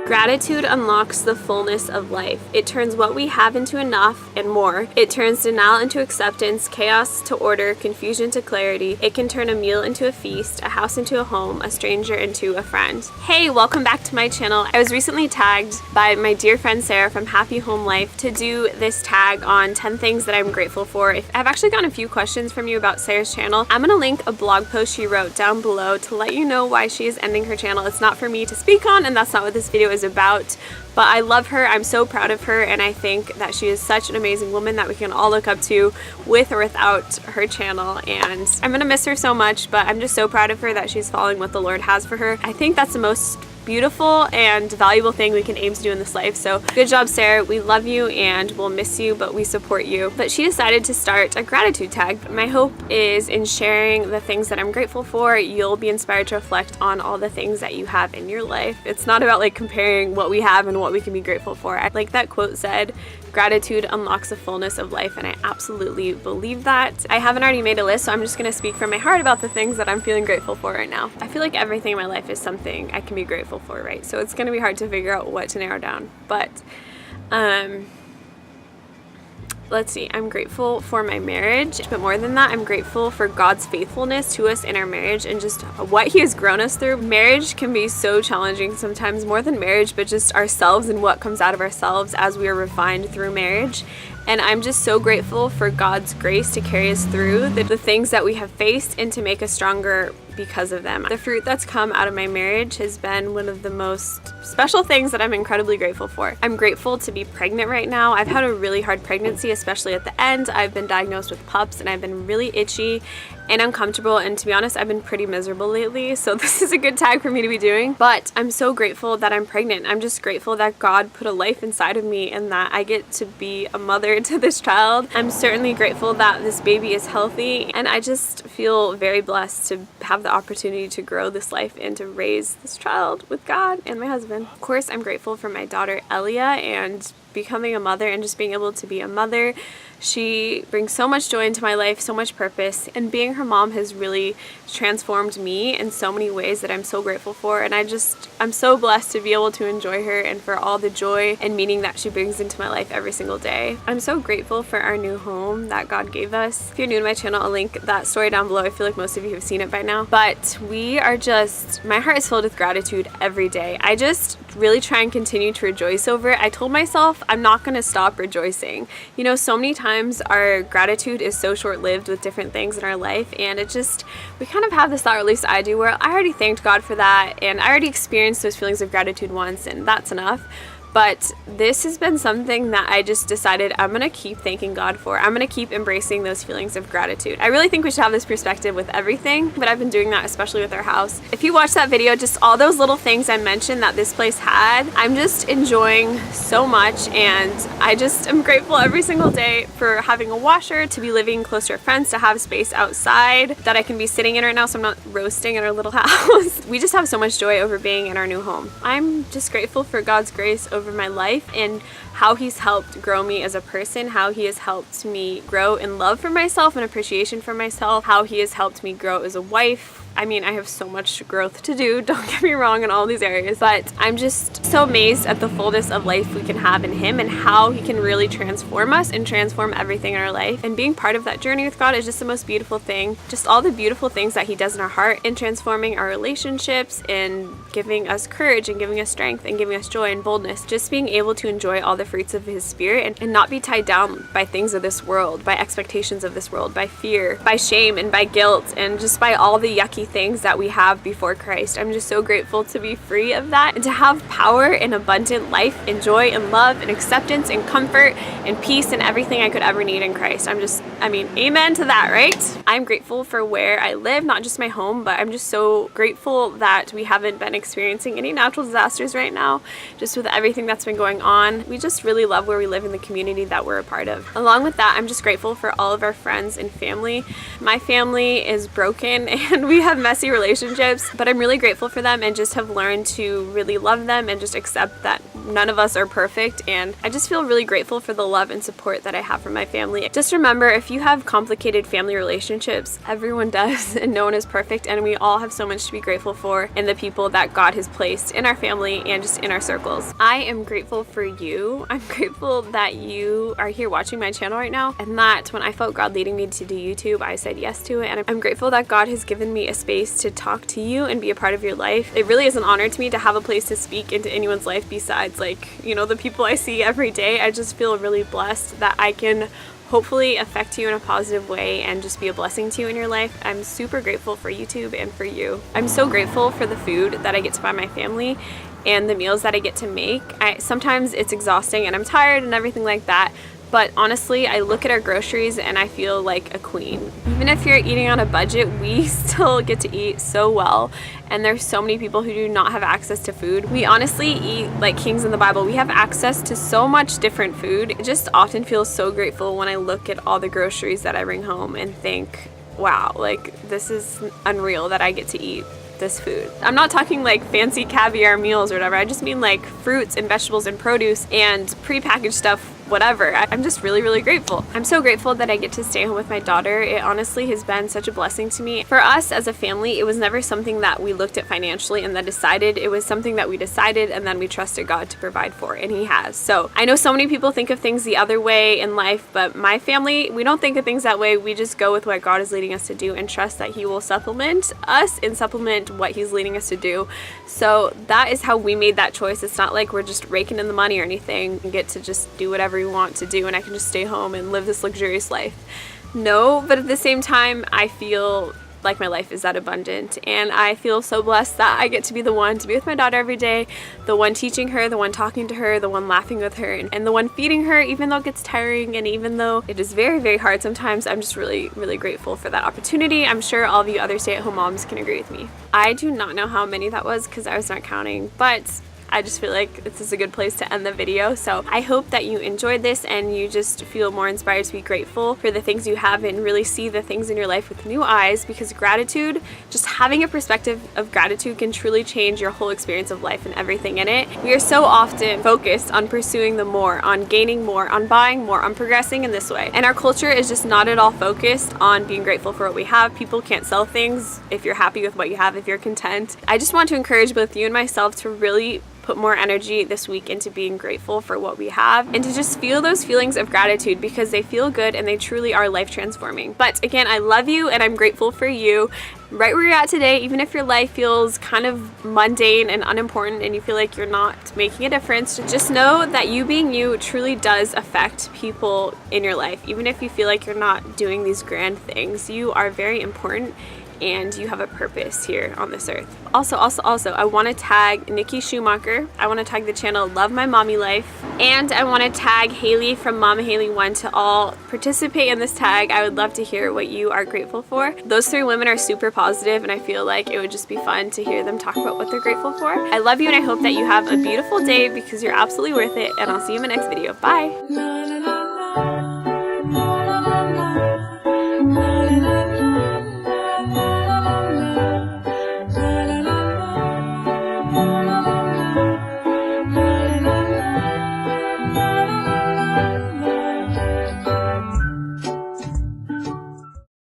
Gratitude unlocks the fullness of life. It turns what we have into enough and more. It turns denial into acceptance, chaos to order, confusion to clarity. It can turn a meal into a feast, a house into a home, a stranger into a friend. Hey, welcome back to my channel. I was recently tagged by my dear friend Sarah from Happy Homelife to do this tag on 10 things that I'm grateful for. I've actually gotten a few questions from you about Sarah's channel. I'm gonna link a blog post she wrote down below to let you know why she is ending her channel. It's not for me to speak on, and that's not what this video is about, but I love her. I'm so proud of her, and I think that she is such an amazing woman that we can all look up to with or without her channel, and I'm gonna miss her so much, but I'm just so proud of her that she's following what the Lord has for her. I think that's the most beautiful and valuable thing we can aim to do in this life. So good job, Sarah. We love you and we'll miss you, but we support you. But she decided to start a gratitude tag. My hope is in sharing the things that I'm grateful for, you'll be inspired to reflect on all the things that you have in your life. It's not about like comparing what we have and what we can be grateful for. Like that quote said, gratitude unlocks the fullness of life, and I absolutely believe that. I haven't already made a list, so I'm just gonna speak from my heart about the things that I'm feeling grateful for right now. I feel like everything in my life is something I can be grateful for, right? So it's gonna be hard to figure out what to narrow down, but let's see, I'm grateful for my marriage, but more than that, I'm grateful for God's faithfulness to us in our marriage and just what He has grown us through. Marriage can be so challenging sometimes, more than marriage, but just ourselves and what comes out of ourselves as we are refined through marriage. And I'm just so grateful for God's grace to carry us through the things that we have faced and to make us stronger because of them. The fruit that's come out of my marriage has been one of the most special things that I'm incredibly grateful for. I'm grateful to be pregnant right now. I've had a really hard pregnancy, especially at the end. I've been diagnosed with PUPS and I've been really itchy and uncomfortable, and to be honest, I've been pretty miserable lately, so this is a good tag for me to be doing. But I'm so grateful that I'm pregnant. I'm just grateful that God put a life inside of me and that I get to be a mother to this child. I'm certainly grateful that this baby is healthy, and I just feel very blessed to have the opportunity to grow this life and to raise this child with God and my husband. Of course, I'm grateful for my daughter Elia and becoming a mother and just being able to be a mother. She brings so much joy into my life, so much purpose, and being her mom has really transformed me in so many ways that I'm so grateful for, and I'm so blessed to be able to enjoy her and for all the joy and meaning that she brings into my life every single day. I'm so grateful for our new home that God gave us. If you're new to my channel, I'll link that story down below. I feel like most of you have seen it by now, but my heart is filled with gratitude every day. I just really try and continue to rejoice over it. I told myself I'm not going to stop rejoicing. You know, so many times our gratitude is so short-lived with different things in our life, and we kind of have this thought, or at least I do, where I already thanked God for that and I already experienced those feelings of gratitude once and that's enough. But this has been something that I just decided I'm gonna keep thanking God for. I'm gonna keep embracing those feelings of gratitude. I really think we should have this perspective with everything, but I've been doing that especially with our house. If you watch that video, just all those little things I mentioned that this place had, I'm just enjoying so much, and I just am grateful every single day for having a washer, to be living close to our friends, to have space outside that I can be sitting in right now so I'm not roasting in our little house. We just have so much joy over being in our new home. I'm just grateful for God's grace over my life and how He's helped grow me as a person, how He has helped me grow in love for myself and appreciation for myself, how He has helped me grow as a wife. I mean, I have so much growth to do, don't get me wrong, in all these areas, but I'm just so amazed at the fullness of life we can have in Him and how He can really transform us and transform everything in our life. And being part of that journey with God is just the most beautiful thing. Just all the beautiful things that He does in our heart in transforming our relationships and giving us courage and giving us strength and giving us joy and boldness. Just being able to enjoy all the fruits of His Spirit and not be tied down by things of this world, by expectations of this world, by fear, by shame, and by guilt, and just by all the yucky things that we have before Christ. I'm just so grateful to be free of that and to have power and abundant life and joy and love and acceptance and comfort and peace and everything I could ever need in Christ. Amen to that, right? I'm grateful for where I live, not just my home, but I'm just so grateful that we haven't been experiencing any natural disasters right now, just with everything that's been going on. We just really love where we live in the community that we're a part of. Along with that, I'm just grateful for all of our friends and family. My family is broken and we have messy relationships, but I'm really grateful for them and just have learned to really love them and just accept that none of us are perfect. And I just feel really grateful for the love and support that I have from my family. Just remember, if if you have complicated family relationships, everyone does, and no one is perfect, and we all have so much to be grateful for in the people that God has placed in our family and just in our circles. I am grateful for you. I'm grateful that you are here watching my channel right now, and that when I felt God leading me to do YouTube, I said yes to it, and I'm grateful that God has given me a space to talk to you and be a part of your life. It really is an honor to me to have a place to speak into anyone's life besides, like, you know, the people I see every day. I just feel really blessed that I can hopefully affect you in a positive way and just be a blessing to you in your life. I'm super grateful for YouTube and for you. I'm so grateful for the food that I get to buy my family and the meals that I get to make. Sometimes it's exhausting and I'm tired and everything like that, but honestly, I look at our groceries and I feel like a queen. Even if you're eating on a budget, we still get to eat so well. And there's so many people who do not have access to food. We honestly eat like kings in the Bible. We have access to so much different food. It just often feels so grateful when I look at all the groceries that I bring home and think, wow, like this is unreal that I get to eat this food. I'm not talking like fancy caviar meals or whatever. I just mean like fruits and vegetables and produce and prepackaged stuff, whatever. I'm just really, really grateful. I'm so grateful that I get to stay home with my daughter. It honestly has been such a blessing to me. For us as a family, it was never something that we looked at financially and then decided. It was something that we decided and then we trusted God to provide for, and He has. So I know so many people think of things the other way in life, but my family, we don't think of things that way. We just go with what God is leading us to do and trust that He will supplement us and supplement what He's leading us to do. So that is how we made that choice. It's not like we're just raking in the money or anything and get to just do whatever we want to do and I can just stay home and live this luxurious life. No, but at the same time, I feel like my life is that abundant, and I feel so blessed that I get to be the one to be with my daughter every day, the one teaching her, the one talking to her, the one laughing with her, and the one feeding her, even though it gets tiring and even though it is very, very hard sometimes. I'm just really, really grateful for that opportunity. I'm sure all of you other stay-at-home moms can agree with me. I do not know how many that was because I was not counting, but I just feel like this is a good place to end the video. So I hope that you enjoyed this and you just feel more inspired to be grateful for the things you have and really see the things in your life with new eyes, because gratitude, just having a perspective of gratitude, can truly change your whole experience of life and everything in it. We are so often focused on pursuing the more, on gaining more, on buying more, on progressing in this way. And our culture is just not at all focused on being grateful for what we have. People can't sell things if you're happy with what you have, if you're content. I just want to encourage both you and myself to really put more energy this week into being grateful for what we have and to just feel those feelings of gratitude, because they feel good and they truly are life transforming. But again, I love you and I'm grateful for you right where you're at today. Even if your life feels kind of mundane and unimportant and you feel like you're not making a difference, just know that you being you truly does affect people in your life. Even if you feel like you're not doing these grand things, you are very important and you have a purpose here on this earth. Also, I want to tag Nikki Schumacher. I want to tag the channel Love My Mommy Life. And I want to tag Haley from Mama Haley 1 to all participate in this tag. I would love to hear what you are grateful for. Those three women are super positive and I feel like it would just be fun to hear them talk about what they're grateful for. I love you and I hope that you have a beautiful day, because you're absolutely worth it, and I'll see you in my next video. Bye!